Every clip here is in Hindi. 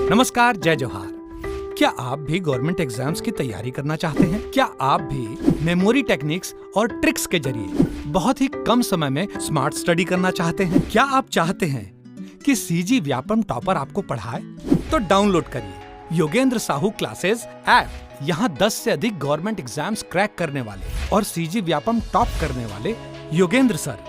नमस्कार, जय जोहार। क्या आप भी गवर्नमेंट एग्जाम्स की तैयारी करना चाहते हैं? क्या आप भी मेमोरी टेक्निक्स और ट्रिक्स के जरिए बहुत ही कम समय में स्मार्ट स्टडी करना चाहते हैं? क्या आप चाहते हैं कि सीजी व्यापम टॉपर आपको पढ़ाए? तो डाउनलोड करिए योगेंद्र साहू क्लासेस ऐप। यहाँ 10 से अधिक गवर्नमेंट एग्जाम्स क्रैक करने वाले और सीजी व्यापम टॉप करने वाले योगेंद्र सर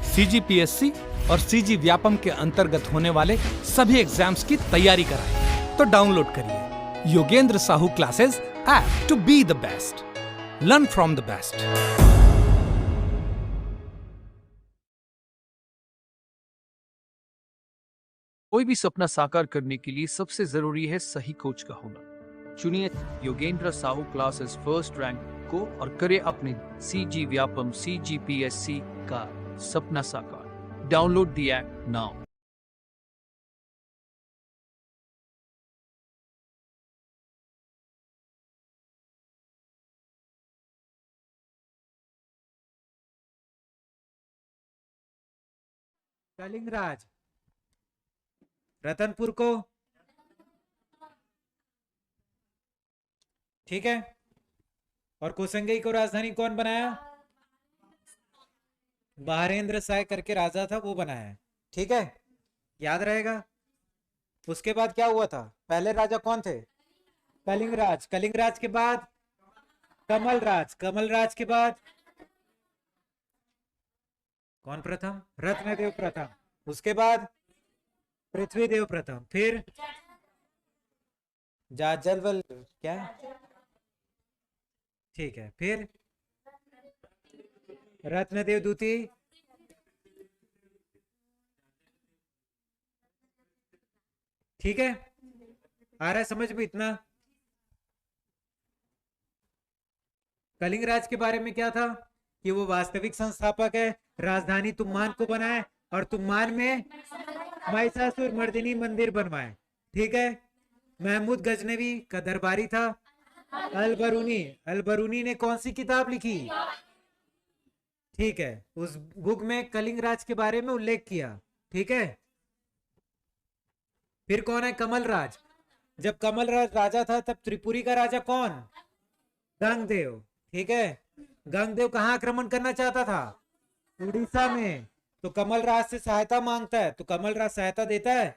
सीजीपीएससी और सीजी व्यापम के अंतर्गत होने वाले सभी एग्जाम्स की तैयारी कराएं। तो डाउनलोड करिए Yogendra Sahu classes app to be the best, learn from the best. कोई भी सपना साकार करने के लिए सबसे जरूरी है सही कोच का होना। चुनिए Yogendra Sahu classes first rank को और करे अपने सीजी व्यापम सीजीपीएससी का सपना साकार। Download the app now. Kalingraj Ratanpur को ठीक है। और कोसंगई को राजधानी कौन बनाया? बहारेंद्र साय करके राजा था, वो बनाया है। ठीक है, याद रहेगा। उसके बाद क्या हुआ था? पहले राजा कौन थे? कलिंगराज। कलिंगराज के बाद कमलराज। कमलराज के बाद कौन प्रथम? रत्नदेव प्रथम। उसके बाद पृथ्वीदेव प्रथम। फिर जाजलवल क्या? ठीक है। फिर रत्नदेव द्वितीय। ठीक है, आ रहा है समझ में इतना? कलिंगराज के बारे में क्या था कि वो वास्तविक संस्थापक है, राजधानी तुम्मान को बनाए और तुम्मान में महिषासुर मर्दिनी मंदिर बनवाए। ठीक है। महमूद गजनवी का दरबारी था। अलबरूनी, अलबरूनी ने कौन सी किताब लिखी? ठीक है, उस बुक में कलिंगराज के बारे में उल्लेख किया। ठीक है। फिर कौन है? कमलराज। जब कमलराज राजा था तब त्रिपुरी का राजा कौन? गंगदेव। ठीक है। गंगदेव कहाँ आक्रमण करना चाहता था? उड़ीसा में। तो कमलराज से सहायता मांगता है, तो कमलराज सहायता देता है।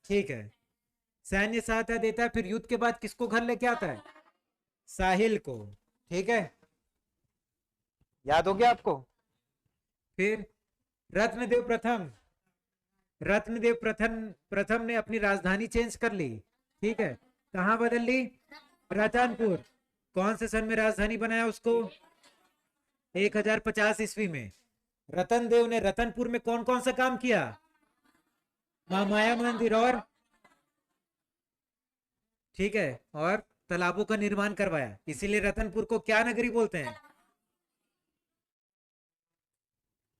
ठीक है, सैन्य सहायता देता है। फिर युद्ध के बाद किसको घर लेके आता है? साहिल को। ठीक है, याद हो गया आपको? फिर रत्नदेव प्रथम। रत्नदेव प्रथम ने अपनी राजधानी चेंज कर ली। ठीक है, कहां बदल ली? रतनपुर। कौन से सन में राजधानी बनाया उसको? 1050 ईस्वी में। रतनदेव ने रतनपुर में कौन कौन सा काम किया? महामाया मंदिर और ठीक है, और तालाबों का निर्माण करवाया। इसीलिए रतनपुर को क्या नगरी बोलते हैं?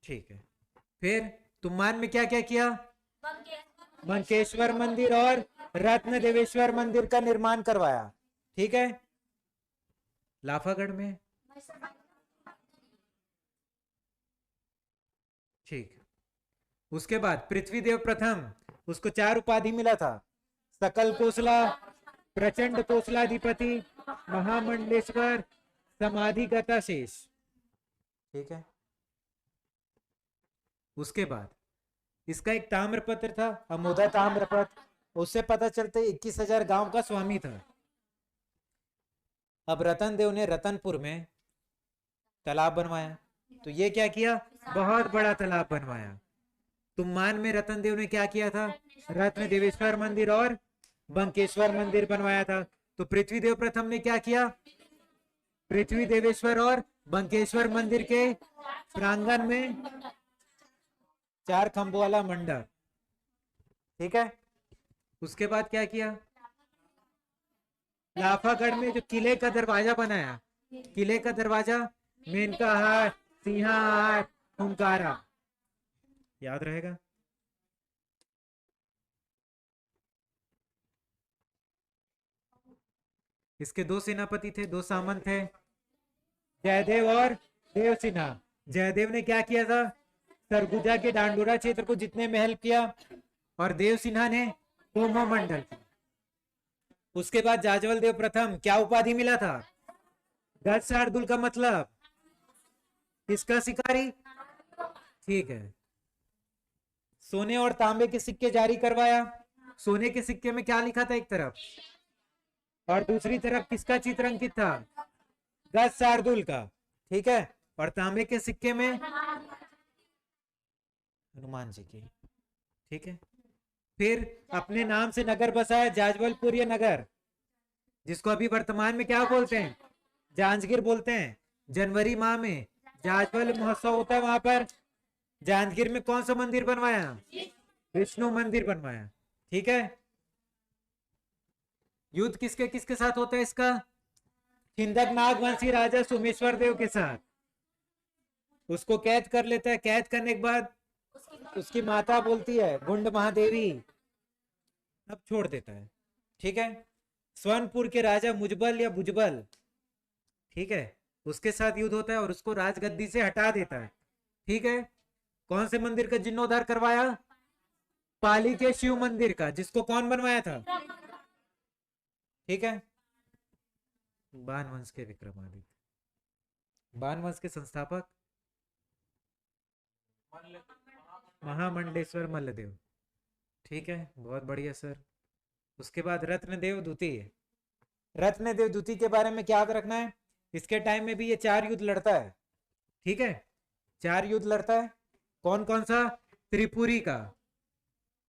ठीक है। फिर तुम्मान में क्या क्या किया? बंकेश्वर मंदिर और रत्नदेवेश्वर मंदिर का निर्माण करवाया। ठीक है। लाफागढ़ में ठीक। उसके बाद पृथ्वीदेव प्रथम, उसको 4 उपाधि मिला था। सकल कोसला, प्रचंड कोसलाधिपति, महामंडलेश्वर, समाधिगता शेष। ठीक है। उसके बाद इसका एक ताम्रपत्र था, अमोदा ताम्रपत्र। उससे पता चलता है 21,000 गांव का स्वामी था। अब रतनदेव ने रतनपुर में तालाब बनवाया। तो ये क्या किया? बहुत बड़ा तालाब बनवाया। तुम्मान में रतनदेव ने क्या किया था? रत्नदेवेश्वर मंदिर और बंकेश्वर मंदिर बनवाया था। तो पृथ्वीदेव प्रथम ने क्या किया? पृथ्वी देवेश्वर और बंकेश्वर मंदिर के प्रांगण में 4 खंभों वाला मंडप। ठीक है। उसके बाद क्या किया? लाफागढ़ में जो किले का दरवाजा बनाया, किले का दरवाजा मेनका हाट, सिंहा हाट, हुंकारा। याद रहेगा? इसके 2 सेनापति थे, 2 सामंत थे, जयदेव और देव सिन्हा। जयदेव ने क्या किया था? सरगुजा के डांडोरा क्षेत्र को जितने महल किया, और देव सिन्हा ने कोमा मंडल। उसके बाद जाज्वल देव प्रथम क्या उपाधि मिला था? गज शार्दुल का मतलब किसका शिकारी? ठीक है। सोने और तांबे के सिक्के जारी करवाया। सोने के सिक्के में क्या लिखा था एक तरफ, और दूसरी तरफ किसका चित्र अंकित था? गज शार्दुल का। ठीक है। और तांबे के सिक्के में हनुमान जी की। ठीक है। फिर अपने नाम से नगर बसाया, जाजवलपुर या नगर, जिसको अभी वर्तमान में क्या बोलते हैं? जांजगीर बोलते हैं। जनवरी माह में जाजवल महोत्सव होता है, वहां पर जांजगीर में कौन सा मंदिर बनवाया? विष्णु मंदिर बनवाया। ठीक है। युद्ध किसके किसके साथ होता है इसका? छिंदक नागवंशी राजा सोमेश्वर देव के साथ। उसको कैद कर लेता है। कैद करने के बाद उसकी माता बोलती है गुंड महादेवी, अब छोड़ देता है। ठीक है। स्वनपुर के राजा मुजबल या भुजबल, ठीक है, उसके साथ युद्ध होता है और उसको राजगद्दी से हटा देता है। ठीक है। कौन से मंदिर का जीर्णोद्धार करवाया? पाली के शिव मंदिर का, जिसको कौन बनवाया था? ठीक है। बान वंश के विक्रमादित्य। बान वंश के संस्थापक महामंडलेश्वर मल्लदेव। ठीक है, बहुत बढ़िया सर। उसके बाद रत्नदेव द्वितीय। रत्नदेव द्वितीय के बारे में क्या याद रखना है? इसके टाइम में भी ये 4 युद्ध लड़ता है। ठीक है, 4 युद्ध लड़ता है। कौन कौन सा? त्रिपुरी का,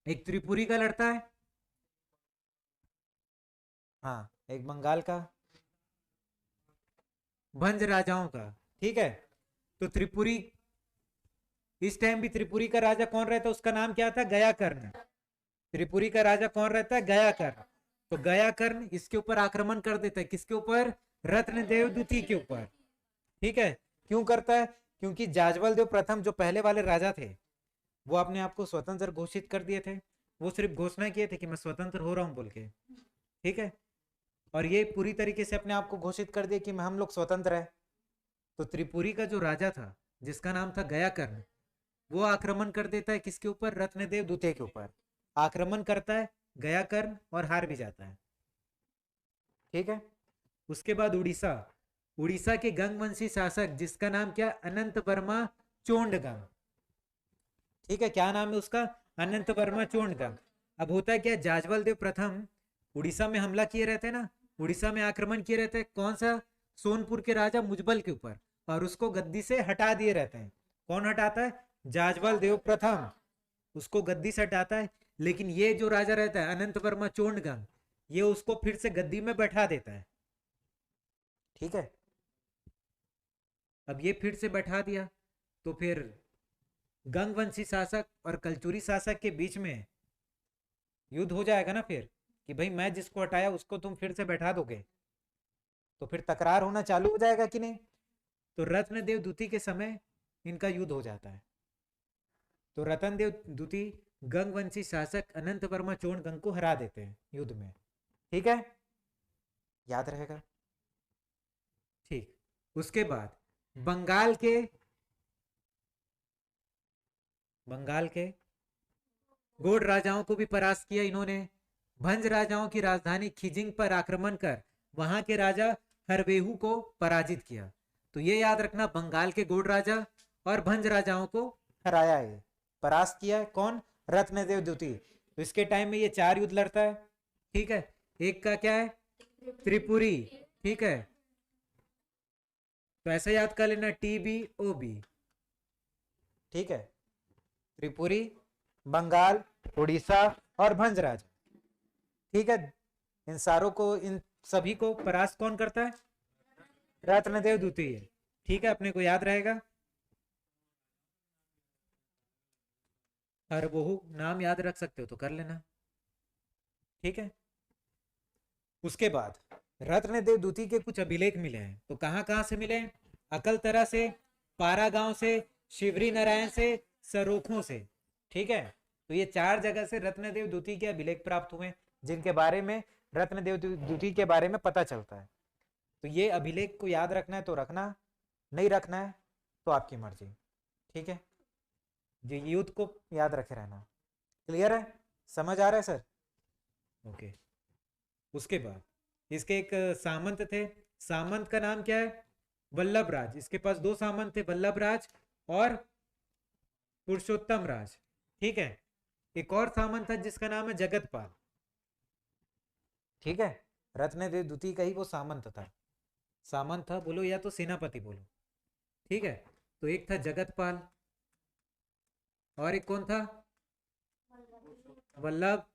एक त्रिपुरी का लड़ता है, हाँ, एक बंगाल का, भंज राजाओं का। ठीक है। तो त्रिपुरी, इस टाइम भी त्रिपुरी का राजा कौन रहता है? उसका नाम क्या था? गयाकर्ण। त्रिपुरी का राजा कौन रहता है? गयाकर्ण। तो गयाकर्ण इसके ऊपर आक्रमण कर देता है। किसके ऊपर? रत्नदेव द्वितीय के ऊपर। ठीक है। क्यों करता है? क्योंकि जाज्वल देव प्रथम जो पहले वाले राजा थे, वो अपने आप को स्वतंत्र घोषित कर दिए थे। वो सिर्फ घोषणा किए थे कि मैं स्वतंत्र हो रहा हूं बोल के। ठीक है। और ये पूरी तरीके से अपने आप को घोषित कर दिया कि हम लोग स्वतंत्र है। तो त्रिपुरी का जो राजा था, जिसका नाम था गयाकर्ण, वो आक्रमण कर देता है किसके ऊपर? रत्नदेव द्वितीय के ऊपर आक्रमण करता है गयाकर्ण, और हार भी जाता है। ठीक है। उसके बाद उड़ीसा। उड़ीसा के गंगवंशी शासक, जिसका नाम क्या? अनंत वर्मा चोंडगंग। ठीक है, क्या नाम है उसका? अनंत वर्मा चोंडगंग। अब होता है क्या, जाज्वल देव प्रथम उड़ीसा में हमला किए रहते ना, उड़ीसा में आक्रमण किए रहते। कौन सा? सोनपुर के राजा मुजबल के ऊपर, और उसको गद्दी से हटा दिए रहते हैं। कौन हटाता है? जाज्वल देव प्रथम उसको गद्दी से हटाता है। लेकिन ये जो राजा रहता है अनंत वर्मा चोंडगंग, ये उसको फिर से गद्दी में बैठा देता है। ठीक है। अब ये फिर से बैठा दिया तो फिर गंगवंशी शासक और कलचुरी शासक के बीच में युद्ध हो जाएगा ना फिर, कि भाई मैं जिसको हटाया उसको तुम फिर से बैठा दोगे, तो फिर तकरार होना चालू हो जाएगा कि नहीं? तो रत्नदेव द्वितीय के समय इनका युद्ध हो जाता है। तो रत्नदेव द्वितीय गंगवंशी शासक अनंत वर्मा चोंडगंग को हरा देते हैं युद्ध में। ठीक है, याद रहेगा। ठीक। उसके बाद बंगाल के गोंड राजाओं को भी परास्त किया इन्होंने। भंज राजाओं की राजधानी खिजिंग पर आक्रमण कर वहां के राजा हरवेहू को पराजित किया। तो ये याद रखना, बंगाल के गोंड राजा और भंज राजाओं को हराया है, परास्त किया है। कौन? रत्नदेव द्वितीय। तो इसके टाइम में ये 4 युद्ध लड़ता है। ठीक है। एक का क्या है? त्रिपुरी। ठीक है, तो ऐसा याद कर लेना, TBOB। ठीक है, त्रिपुरी, बंगाल, उड़ीसा और भंज राजा। ठीक है। इन सभी को परास्त कौन करता है? रत्नदेव द्वितीय। ठीक है, अपने को याद रहेगा। और वो नाम याद रख सकते हो तो कर लेना। ठीक है। उसके बाद रत्नदेव द्वितीय के कुछ अभिलेख मिले हैं। तो कहां कहां से मिले? अकलतरा से, पारा गांव से, शिवरी नारायण से, सरोखों से। ठीक है। तो ये 4 जगह से रत्नदेव द्वितीय के अभिलेख प्राप्त हुए, जिनके बारे में रत्नदेव द्वितीय के बारे में पता चलता है। तो ये अभिलेख को याद रखना है तो रखना, नहीं रखना है तो आपकी मर्जी। ठीक है, जो युद्ध को याद रखे रहना। क्लियर है? समझ आ रहा है सर? ओके। उसके बाद इसके एक सामंत थे, सामंत का नाम क्या है? वल्लभ राज। इसके पास दो सामंत थे, वल्लभ राज और पुरुषोत्तम राज। ठीक है, एक और सामंत था जिसका नाम है जगतपाल। ठीक है, रत्नदेव द्वितीय का ही वो सामंत था, सामंत था बोलो या तो सेनापति बोलो। ठीक है, तो एक था जगतपाल और एक कौन था? वल्लभ,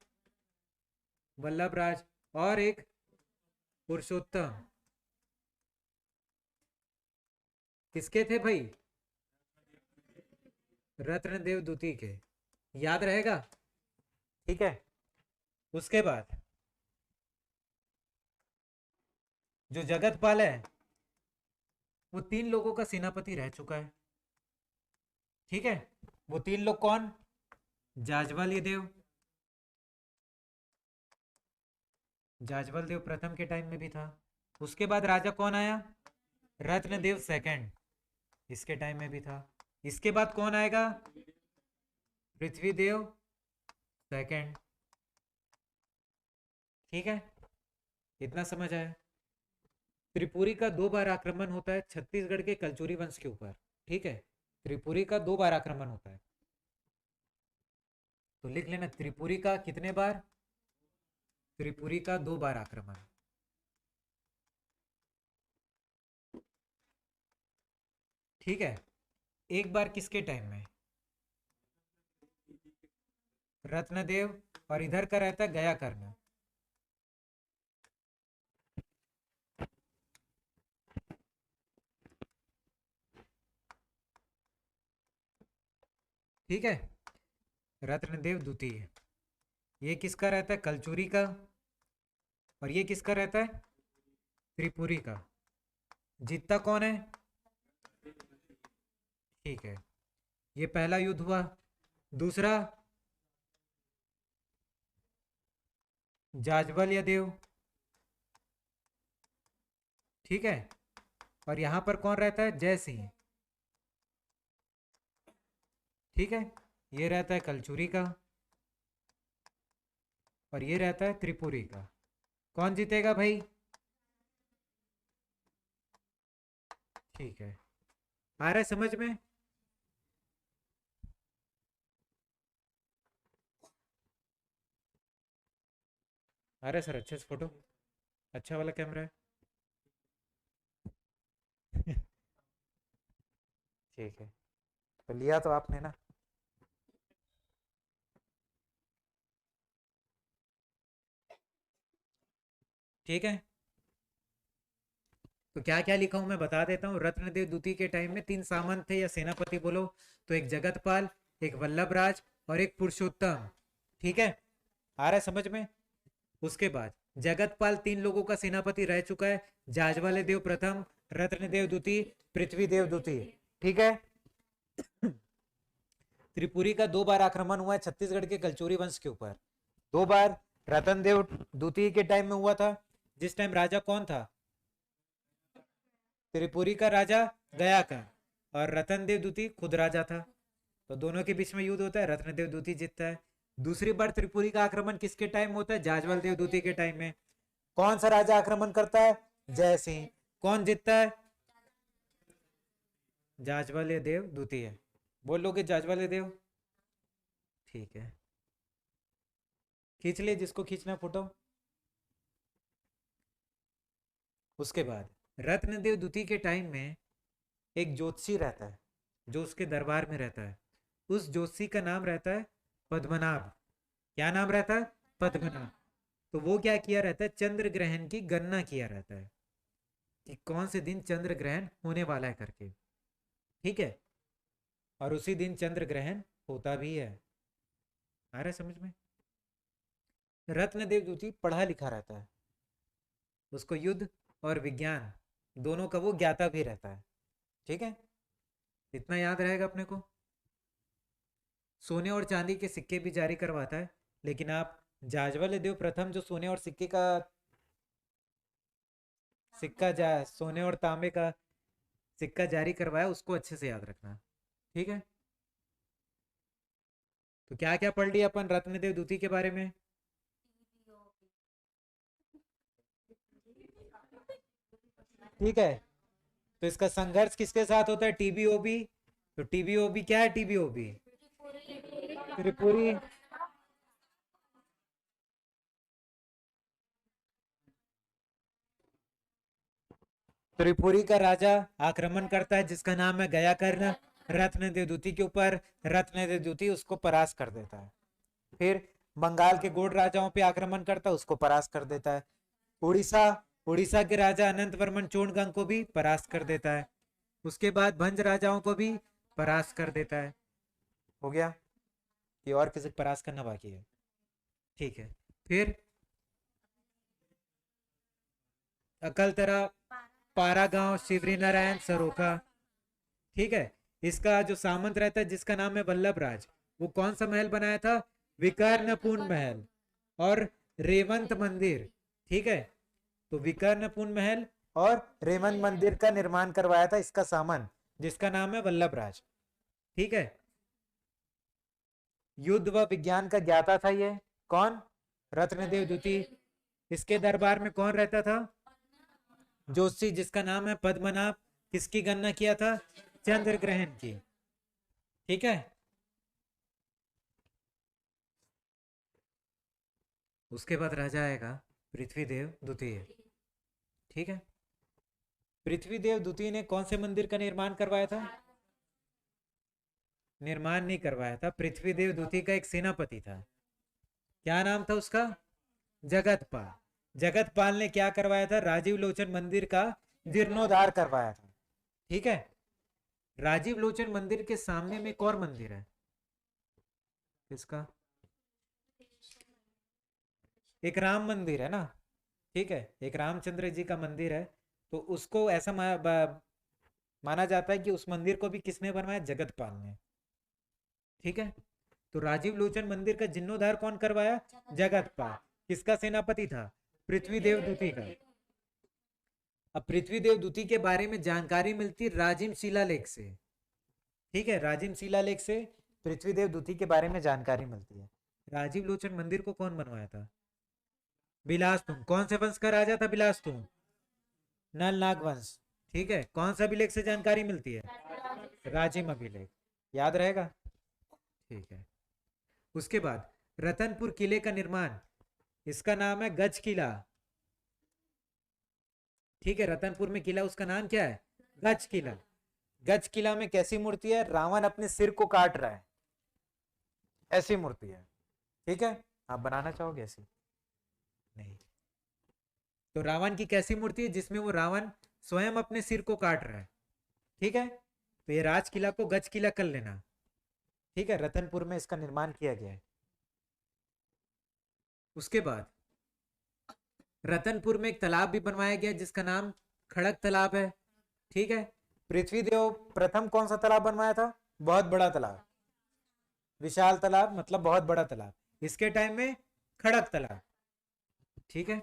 वल्लभ राज और एक पुरुषोत्तम। किसके थे भाई? रत्नदेव द्वितीय के। याद रहेगा? ठीक है, उसके बाद जो जगतपाल है वो 3 लोगों का सेनापति रह चुका है। ठीक है, वो 3 लोग कौन? जाज्वल्य देव, जाज्वल देव प्रथम के टाइम में भी था। उसके बाद राजा कौन आया? रत्नदेव सेकंड, इसके टाइम में भी था। इसके बाद कौन आएगा? पृथ्वीदेव सेकंड। ठीक है, इतना समझ आया? त्रिपुरी का 2 बार आक्रमण होता है छत्तीसगढ़ के कलचुरी वंश के ऊपर। ठीक है, त्रिपुरी का 2 बार आक्रमण होता है, तो लिख लेना त्रिपुरी का कितने बार? त्रिपुरी का 2 बार आक्रमण। ठीक है, एक बार किसके टाइम में? रत्नदेव, और इधर का रहता है गया कर्ण। ठीक है, रत्नदेव द्वितीय, ये किसका रहता है? कलचुरी का। और ये किसका रहता है? त्रिपुरी का। जीतता कौन है? ठीक है, ये पहला युद्ध हुआ। दूसरा जाज्वल्य देव। ठीक है, और यहां पर कौन रहता है? जय सिंह। ठीक है, ये रहता है कलचुरी का और ये रहता है त्रिपुरी का। कौन जीतेगा भाई? ठीक है, आ रहा है समझ में? आ रहा है सर? अच्छे से फोटो, अच्छा वाला कैमरा है। ठीक है, तो लिया तो आपने ना? ठीक है, तो क्या क्या लिखा हूं मैं बता देता हूँ। रत्नदेव द्वितीय के टाइम में 3 सामंत थे या सेनापति बोलो, तो एक जगतपाल, एक वल्लभ राज और एक पुरुषोत्तम। ठीक है, आ रहा है समझ में? उसके बाद जगतपाल 3 लोगों का सेनापति रह चुका है, जाज्वल्य देव प्रथम, रत्नदेव द्वितीय, पृथ्वीदेव द्वितीय। ठीक है, त्रिपुरी का 2 बार आक्रमण हुआ है छत्तीसगढ़ के कलचुरी वंश के ऊपर। 2 बार रतनदेव द्वितीय के टाइम में हुआ था, जिस टाइम राजा कौन था? त्रिपुरी का राजा गया का, और रतनदेव द्वितीय खुद राजा था। तो दोनों के बीच में युद्ध होता है, रत्नदेव द्वितीय जीतता है। दूसरी बार त्रिपुरी का आक्रमण किसके टाइम होता है? जाज्वल देव द्वितीय के टाइम में। कौन सा राजा आक्रमण करता है? जय सिंह। कौन जीतता है? जाज्वल्य देव द्वितीय। बोलोगे जाज्वल्य देव? ठीक है, खींच ले जिसको खींचना फोटो। उसके बाद रत्नदेव द्वितीय के टाइम में एक ज्योतिषी रहता है जो उसके दरबार में रहता है। उस ज्योतिषी का नाम रहता है पद्मनाभ। क्या नाम रहता है? पद्मनाभ। तो वो क्या किया रहता है? चंद्र ग्रहण की गणना किया रहता है कि कौन से दिन चंद्र ग्रहण होने वाला है करके। ठीक है, और उसी दिन चंद्र ग्रहण होता भी है। आ रहा है समझ में? रत्नदेव द्वितीय पढ़ा लिखा रहता है, उसको युद्ध और विज्ञान दोनों का वो ज्ञाता भी रहता है। ठीक है, इतना याद रहेगा अपने को। सोने और चांदी के सिक्के भी जारी करवाता है, लेकिन आप जाज्वल्य देव प्रथम जो सोने और सिक्के का सिक्का सोने और तांबे का सिक्का जारी करवाया उसको अच्छे से याद रखना। ठीक है, तो क्या क्या पढ़ लिया अपन रत्नदेव द्वितीय के बारे में? ठीक है, तो इसका संघर्ष किसके साथ होता है? टीबीओबी। तो टीबीओबी क्या है? टीबीओबी त्रिपुरी। त्रिपुरी का राजा आक्रमण करता है जिसका नाम है गयाकर्ण रत्न देवदूती के ऊपर। रत्न देवदूती उसको परास्त कर देता है। फिर बंगाल के गोंड राजाओं पे आक्रमण करता है, उसको परास्त कर देता है। उड़ीसा उड़ीसा के राजा अनंत वर्मन चोड़गंग को भी परास्त कर देता है। उसके बाद भंज राजाओं को भी परास्त कर देता है। हो गया? ये और किसी को परास्त करना बाकी है? ठीक है। फिर अकलतरा, पारागांव, शिवरी नारायण, सरोखा। ठीक है, इसका जो सामंत रहता है जिसका नाम है वल्लभ राज, वो कौन सा महल बनाया था? विकर्णपुन महल और रेवंत मंदिर। ठीक है, तो विकर्णपुन महल और रेवंत मंदिर का निर्माण करवाया था इसका सामंत जिसका नाम है वल्लभ राज। ठीक है, युद्ध व विज्ञान का ज्ञाता था ये कौन? रत्नदेव द्वितीय। इसके दरबार में कौन रहता था? जोशी जिसका नाम है पद्मनाभ। किसकी गणना किया था? चंद्र ग्रहण की। ठीक है, उसके बाद राजा आएगा पृथ्वीदेव द्वितीय। ठीक है, पृथ्वीदेव द्वितीय ने कौन से मंदिर का निर्माण करवाया था? निर्माण नहीं करवाया था, पृथ्वीदेव द्वितीय का एक सेनापति था। क्या नाम था उसका? जगतपाल। जगतपाल ने क्या करवाया था? राजीव लोचन मंदिर का जीर्णोद्धार करवाया था। ठीक है, राजीव लोचन मंदिर के सामने में एक और मंदिर है, किसका? एक राम मंदिर है ना। ठीक है, एक रामचंद्र जी का मंदिर है, तो उसको ऐसा माना जाता है कि उस मंदिर को भी किसने बनवाया? जगतपाल ने। ठीक है, तो राजीव लोचन मंदिर का जीर्णोद्धार कौन करवाया? जगतपाल। किसका सेनापति था? पृथ्वीदेव द्वितीय का। अब पृथ्वीदेव द्वितीय के बारे में जानकारी मिलती राजिम शिलालेख से। ठीक है, राजिम शिलालेख से पृथ्वीदेव द्वितीय के बारे में जानकारी मिलती है। राजीव लोचन मंदिर को कौन बनवाया था? बिलासतुंग। कौन से वंश का राजा था बिलासतुंग? नल नाग वंश। ठीक है, कौन सा अभिलेख से जानकारी मिलती है? राजिम अभिलेख। याद रहेगा? ठीक है, उसके बाद रतनपुर किले का निर्माण, इसका नाम है गज किला। ठीक है, रतनपुर में किला, उसका नाम क्या है? गज किला। गज किला में कैसी मूर्ति है? रावण अपने सिर को काट रहा है, ऐसी मूर्ति है। ठीक है, आप बनाना चाहोगे ऐसी? नहीं। तो रावण की कैसी मूर्ति है? जिसमें वो रावण स्वयं अपने सिर को काट रहा है। ठीक है, तो ये राज किला को गज किला कर लेना। ठीक है, रतनपुर में इसका निर्माण किया गया है। उसके बाद रतनपुर में एक तालाब भी बनवाया गया जिसका नाम खड़क तालाब है। ठीक है, पृथ्वीदेव प्रथम कौन सा तालाब बनवाया था? बहुत बड़ा तालाब, विशाल तालाब, मतलब बहुत बड़ा तालाब। इसके टाइम में खड़क तालाब। ठीक है,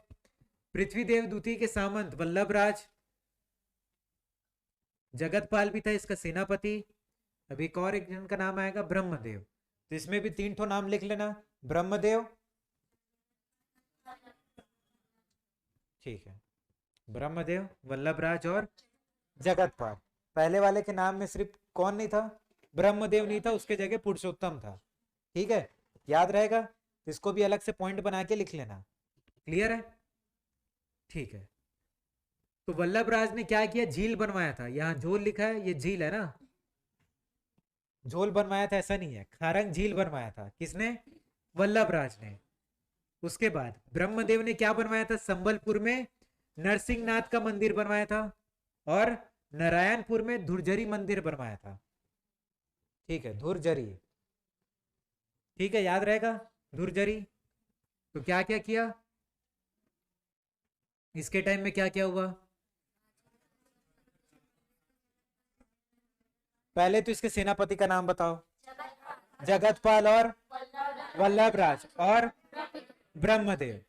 पृथ्वीदेव द्वितीय के सामंत वल्लभ राज, जगतपाल भी था इसका सेनापति। अभी एक और एक जन का नाम आएगा ब्रह्मदेव, तो इसमें भी 3 ठो नाम लिख लेना। ब्रह्मदेव, ठीक है, ब्रह्मदेव, वल्लभराज और जगतपाल। पहले वाले के नाम में सिर्फ कौन नहीं था? ब्रह्मदेव नहीं था, उसके जगह पुरुषोत्तम था। ठीक है, याद रहेगा? इसको भी अलग से पॉइंट बना के लिख लेना। क्लियर है? ठीक है, तो वल्लभराज ने क्या किया? झील बनवाया था। यहाँ झोल लिखा है, ये झील है ना, झोल बनवाया था ऐसा नहीं है, खारंग झील बनवाया था। किसने? वल्लभराज ने। उसके बाद ब्रह्मदेव ने क्या बनवाया था? संबलपुर में नरसिंहनाथ का मंदिर बनवाया था और नारायणपुर में धुरजरी मंदिर बनवाया था। ठीक है, धुरजरी। ठीक है, याद रहेगा? धुरजरी। तो क्या क्या किया इसके टाइम में? क्या क्या हुआ? पहले तो इसके सेनापति का नाम बताओ। जगतपाल और वल्लभराज और ब्रह्मदेव।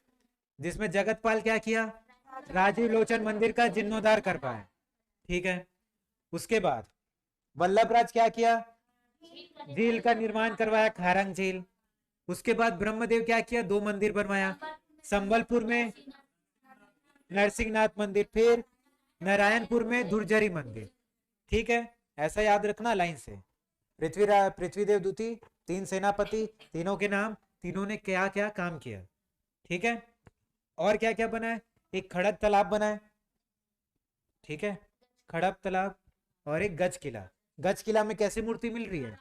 जिसमें जगतपाल क्या किया? राजीव लोचन मंदिर का जीर्णोद्धार कर पाए। ठीक है, उसके बाद वल्लभराज क्या किया? झील का निर्माण करवाया, खारंग झील। उसके बाद ब्रह्मदेव क्या किया? 2 मंदिर बनवाया, संबलपुर में नरसिंहनाथ मंदिर, फिर नारायणपुर में धुर्जरी मंदिर। ठीक है, ऐसा याद रखना लाइन से। पृथ्वीदेव द्वितीय, 3 सेनापति, तीनों के नाम, तीनों ने क्या क्या काम किया। ठीक है, और क्या क्या बना है, एक खड़क तालाब बना है। ठीक है, खड़क तालाब, और एक गज किला। गज किला में कैसी मूर्ति मिल रही है,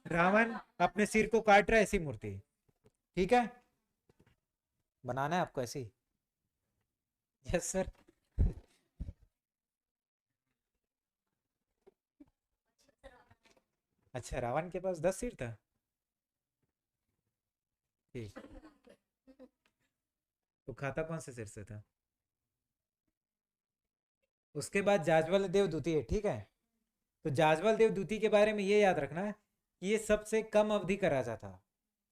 रावण अपने सिर को काट रहा है, ऐसी मूर्ति। ठीक है, बनाना है आपको ऐसी। Yes sir. अच्छा, रावण के पास 10 सिर था। ठीक, तो खाता कौन से सिर से था। उसके बाद जाज्वल देव द्वितीय। ठीक है, तो जाज्वल देव द्वितीय के बारे में ये याद रखना है कि ये सबसे कम अवधि का राजा था।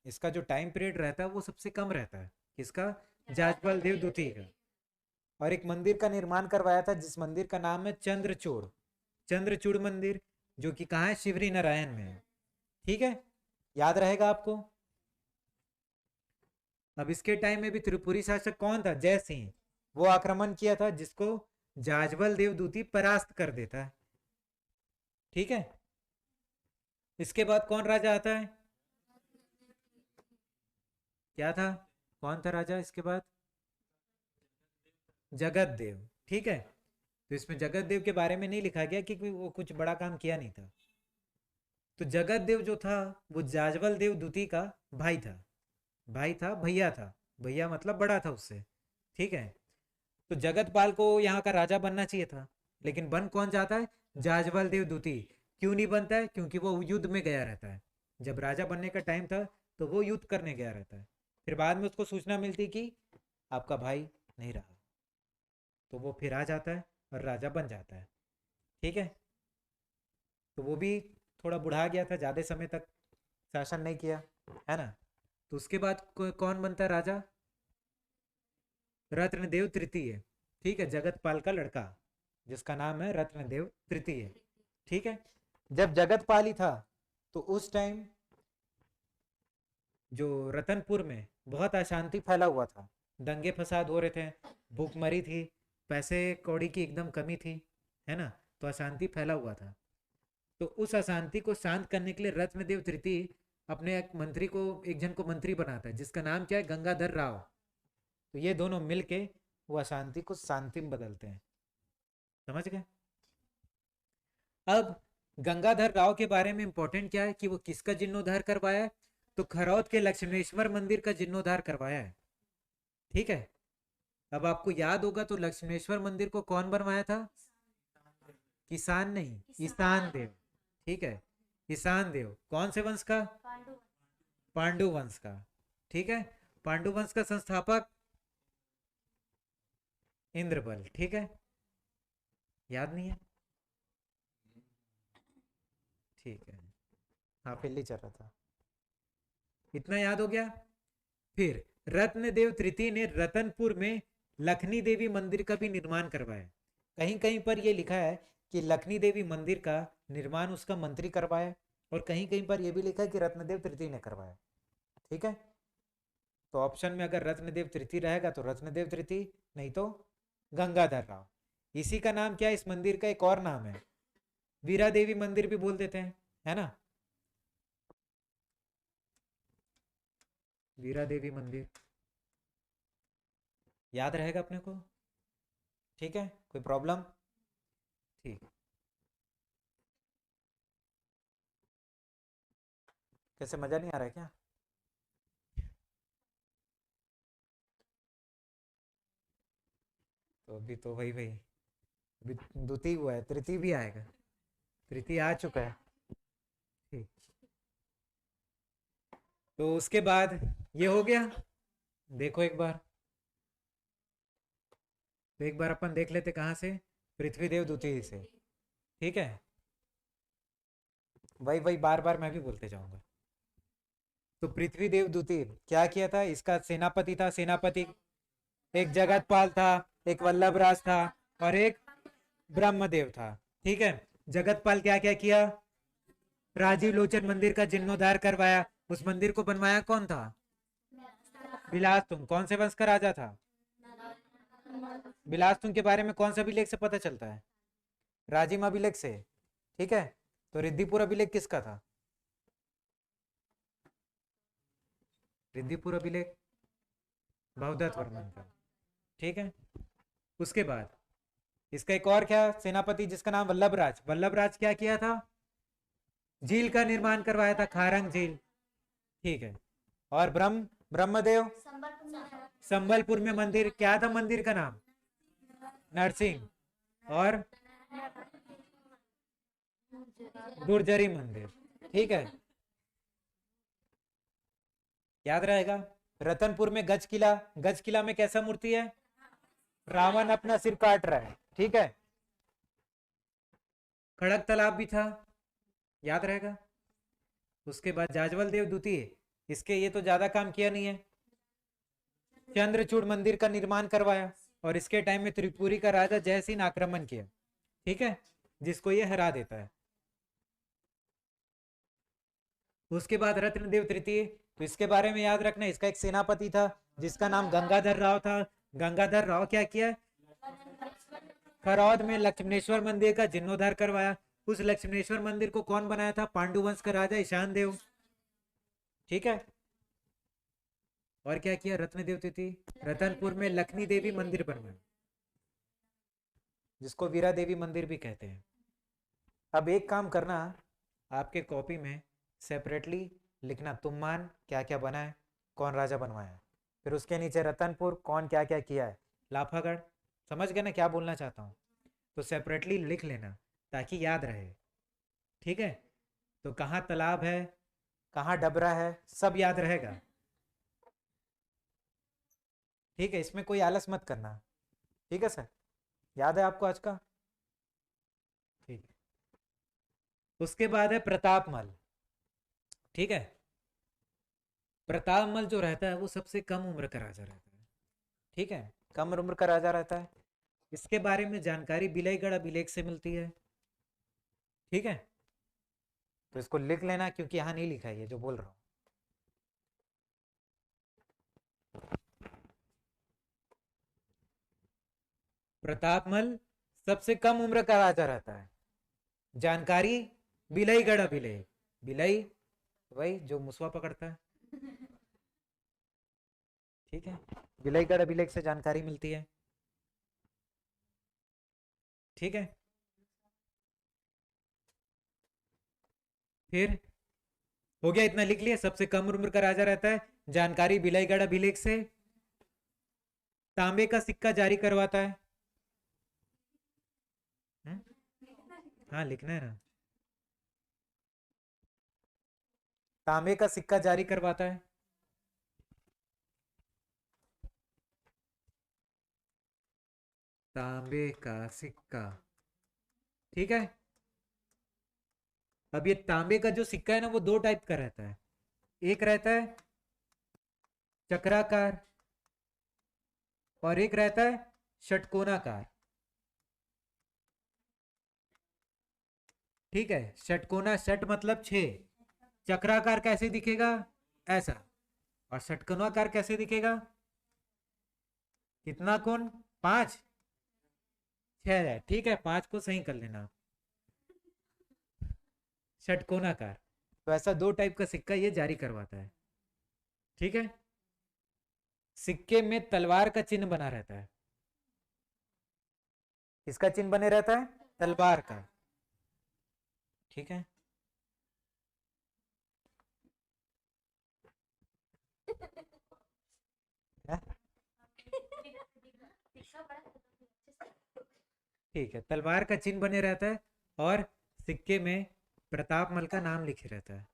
इसका जो टाइम पीरियड रहता है वो सबसे कम रहता है। किसका, जाज्वल देव द्वितीय का। और एक मंदिर का निर्माण करवाया था जिस मंदिर का नाम है चंद्रचूड़। चंद्रचूड़ मंदिर, जो कि कहाँ है, शिवरी नारायण में है। ठीक है, याद रहेगा आपको। अब इसके टाइम में भी त्रिपुरी शासक कौन था, जय सिंह। वो आक्रमण किया था जिसको जाज्वल देव द्वितीय परास्त कर देता है। ठीक है, इसके बाद कौन राजा आता है, क्या था, कौन था राजा इसके बाद, जगत देव। ठीक है, तो इसमें जगत देव के बारे में नहीं लिखा गया क्योंकि वो कुछ बड़ा काम किया नहीं था। तो जगत देव जो था वो जाज्वल देव द्वितीय का भाई था। भाई था, भैया था, भैया मतलब बड़ा था उससे। ठीक है, तो जगत पाल को यहाँ का राजा बनना चाहिए था, लेकिन बन कौन जाता है, जाज्वल देव द्वितीय। क्यों नहीं बनता है, क्योंकि वो युद्ध में गया रहता है। जब राजा बनने का टाइम था तो वो युद्ध करने गया रहता है। फिर बाद में उसको सूचना मिलती कि आपका भाई नहीं रहा, तो वो फिर आ जाता है और राजा बन जाता है। ठीक है, तो वो भी थोड़ा बुढ़ा गया था, ज़्यादा समय तक शासन नहीं किया, है ना। तो उसके बाद कौन बनता है राजा, रत्नदेव तृतीय। ठीक है, जगतपाल का लड़का जिसका नाम है रत्नदेव तृतीय। ठीक है, जब जगतपाल ही था तो उस टाइम जो रतनपुर में बहुत अशांति फैला हुआ था, दंगे फसाद हो रहे थे, भूखमरी थी, पैसे कौड़ी की एकदम कमी थी, है ना, तो अशांति फैला हुआ था। तो उस अशांति को शांत करने के लिए रत्नदेव तृतीय अपने एक मंत्री को, एक जन को मंत्री बनाता है जिसका नाम क्या है, गंगाधर राव। तो ये दोनों मिलके वो अशांति को शांति में बदलते हैं। समझ गए। अब गंगाधर राव के बारे में इंपॉर्टेंट क्या है कि वो किसका जीर्णोद्धार करवाया है, तो खरौद के लक्ष्मेश्वर मंदिर का जीर्णोद्धार करवाया है। ठीक है, अब आपको याद होगा तो लक्ष्मेश्वर मंदिर को कौन बनवाया था, किसान नहीं, ईशान देव। ठीक है, ईशान देव कौन से वंश का, पांडु वंश का। ठीक है, पांडु वंश का संस्थापक इंद्रबल। ठीक है, याद नहीं है, ठीक है, हाँ पिल्ली चल रहा था, इतना याद हो गया। फिर रत्नदेव तृतीय ने रतनपुर में लखनी देवी मंदिर का भी निर्माण करवाया। कहीं कहीं पर यह लिखा है कि लखनी देवी मंदिर का निर्माण उसका मंत्री करवाया, और कहीं कहीं पर यह भी लिखा है कि रत्नदेव तृतीय ने करवाया। ठीक है, तो ऑप्शन में अगर रत्नदेव तृतीय रहेगा तो रत्नदेव तृतीय, नहीं तो गंगाधर राव। इसी का नाम क्या है, इस मंदिर का एक और नाम है, वीरा देवी मंदिर भी बोल देते हैं, है ना, वीरा देवी मंदिर। याद रहेगा अपने को। ठीक है, कोई प्रॉब्लम, ठीक, कैसे, मजा नहीं आ रहा है क्या, तो अभी तो वही वही, अभी द्वितीय हुआ है, तृतीय भी आएगा, तृतीय आ चुका है। ठीक, तो उसके बाद ये हो गया। देखो एक बार, तो एक बार अपन देख लेते कहाँ से, पृथ्वीदेव द्वितीय से। ठीक है, वही वही बार बार मैं भी बोलते जाऊंगा। तो पृथ्वीदेव द्वितीय क्या किया था, इसका सेनापति था, सेनापति एक जगतपाल था, एक वल्लभराज था, और एक ब्रह्मदेव था। ठीक है, जगतपाल क्या क्या किया, राजीव लोचन मंदिर का जीर्णोद्धार करवाया। उस मंदिर को बनवाया कौन था, विलास तुंग। कौन से वंश का राजा था, बिलासपुर के बारे में कौन सा अभिलेख से पता चलता है? राजिम अभिलेख से। ठीक है, तो रिद्धिपुर अभिलेख किसका था? रिद्धिपुर अभिलेख भवदत्त वर्मन का। ठीक है, उसके बाद इसका एक और क्या सेनापति जिसका नाम वल्लभराज। वल्लभराज क्या किया था? झील का निर्माण करवाया था, खारंग झील। ठीक है, और ब्रह्मदेव संबलपुर में मंदिर, क्या था मंदिर का नाम? नरसिंह। और दुर्जरी मंदिर। ठीक है, याद रहेगा। रतनपुर में गज किला, गज किला में कैसा मूर्ति है? रावण अपना सिर काट रहा है। ठीक है, खड़क तालाब भी था, याद रहेगा। उसके बाद जाजवल देव द्वितीय, इसके ये तो ज्यादा काम किया नहीं है। चंद्रचूड़ मंदिर का निर्माण करवाया, और इसके टाइम में त्रिपुरी का राजा जयसिंह आक्रमण किया। ठीक है, जिसको ये हरा देता है। उसके बाद रत्नदेव तृतीय, तो इसके बारे में याद रखना, इसका एक सेनापति था जिसका नाम गंगाधर राव था। गंगाधर राव क्या किया? खरौद में लक्ष्मणेश्वर मंदिर का जीर्णोद्धार करवाया। उस लक्ष्मणेश्वर मंदिर को कौन बनाया था? पांडु वंश का राजा ईशान देव। ठीक है, और क्या किया? रत्नदेव तृतीय रतनपुर में लखनी देवी मंदिर बनवाया, जिसको वीरा देवी मंदिर भी कहते हैं। अब एक काम करना, आपके कॉपी में सेपरेटली लिखना तुमान क्या क्या बना है, कौन राजा बनवाया है, फिर उसके नीचे रतनपुर कौन क्या क्या किया है, लाफागढ़। समझ गए ना क्या बोलना चाहता हूँ? तो सेपरेटली लिख लेना ताकि याद रहे। ठीक है, तो कहाँ तालाब है, कहाँ डबरा है, सब याद रहेगा। ठीक है, इसमें कोई आलस मत करना। ठीक है सर, याद है आपको आज का? ठीक है, उसके बाद है प्रतापमल। ठीक है, प्रतापमल जो रहता है वो सबसे कम उम्र का राजा रहता है। ठीक है, कम उम्र का राजा रहता है। इसके बारे में जानकारी बिलाईगढ़ अभिलेख से मिलती है। ठीक है, तो इसको लिख लेना क्योंकि यहां नहीं लिखा है ये जो बोल रहा हूं। प्रतापमल सबसे कम उम्र का राजा रहता है। जानकारी बिलाईगढ़ अभिलेख, बिलाई वही जो मुसवा पकड़ता है। ठीक है, बिलाईगढ़ अभिलेख से जानकारी मिलती है। ठीक है, फिर हो गया, इतना लिख लिया। सबसे कम उम्र का राजा रहता है, जानकारी बिलाईगढ़ अभिलेख से। तांबे का सिक्का जारी करवाता है। हाँ लिखना है ना। तांबे का सिक्का जारी करवाता है। तांबे का सिक्का। ठीक है, अब ये तांबे का जो सिक्का है ना वो दो टाइप का रहता है। एक रहता है चक्राकार और एक रहता है षटकोणाकार। ठीक है, षटकोना, षट मतलब 6, चक्राकार कैसे दिखेगा? ऐसा, और षटकोणाकार कैसे दिखेगा? कितना कोण? 5, 6 है। ठीक है, 5 को सही कर लेना। षटकोणाकार, तो ऐसा दो टाइप का सिक्का ये जारी करवाता है। ठीक है, सिक्के में तलवार का चिन्ह बना रहता है। किसका चिन्ह बने रहता है? तलवार का। ठीक है, ठीक है, तलवार का चिन्ह बने रहता है और सिक्के में प्रतापमल का नाम लिखे रहता है।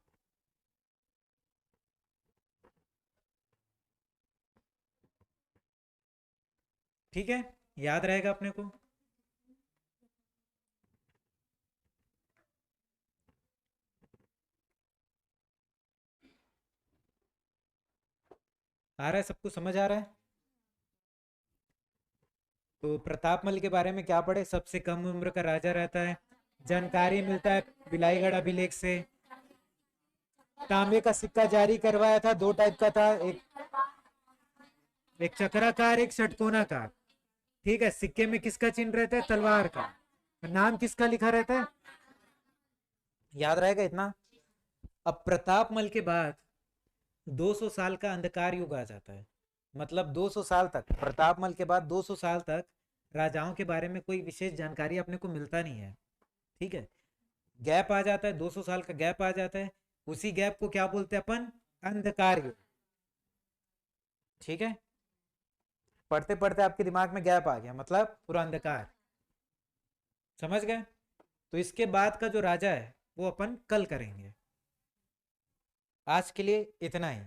ठीक है, याद रहेगा अपने को। आ रहा है, सबको समझ आ रहा है? तो प्रतापमल के बारे में क्या पढ़े? सबसे कम उम्र का राजा रहता है, जानकारी मिलता है बिलाईगढ़ अभिलेख से। तांबे का सिक्का जारी करवाया था, दो टाइप का था, एक चक्राकार एक षटकोणाकार। ठीक है, सिक्के में किसका चिन्ह रहता है? तलवार का। नाम किसका लिखा रहता है? याद रहेगा इतना। अब प्रतापमल के बाद 200 साल का अंधकार युग आ जाता है। मतलब 200 साल तक, प्रतापमल के बाद 200 साल तक राजाओं के बारे में कोई विशेष जानकारी अपने को मिलता नहीं है। ठीक है, गैप आ जाता है, 200 साल का गैप आ जाता है। उसी गैप को क्या बोलते हैं अपन? अंधकार युग। ठीक है, पढ़ते पढ़ते आपके दिमाग में गैप आ गया, मतलब पूरा अंधकार। समझ गए? तो इसके बाद का जो राजा है वो अपन कल करेंगे। आज के लिए इतना ही।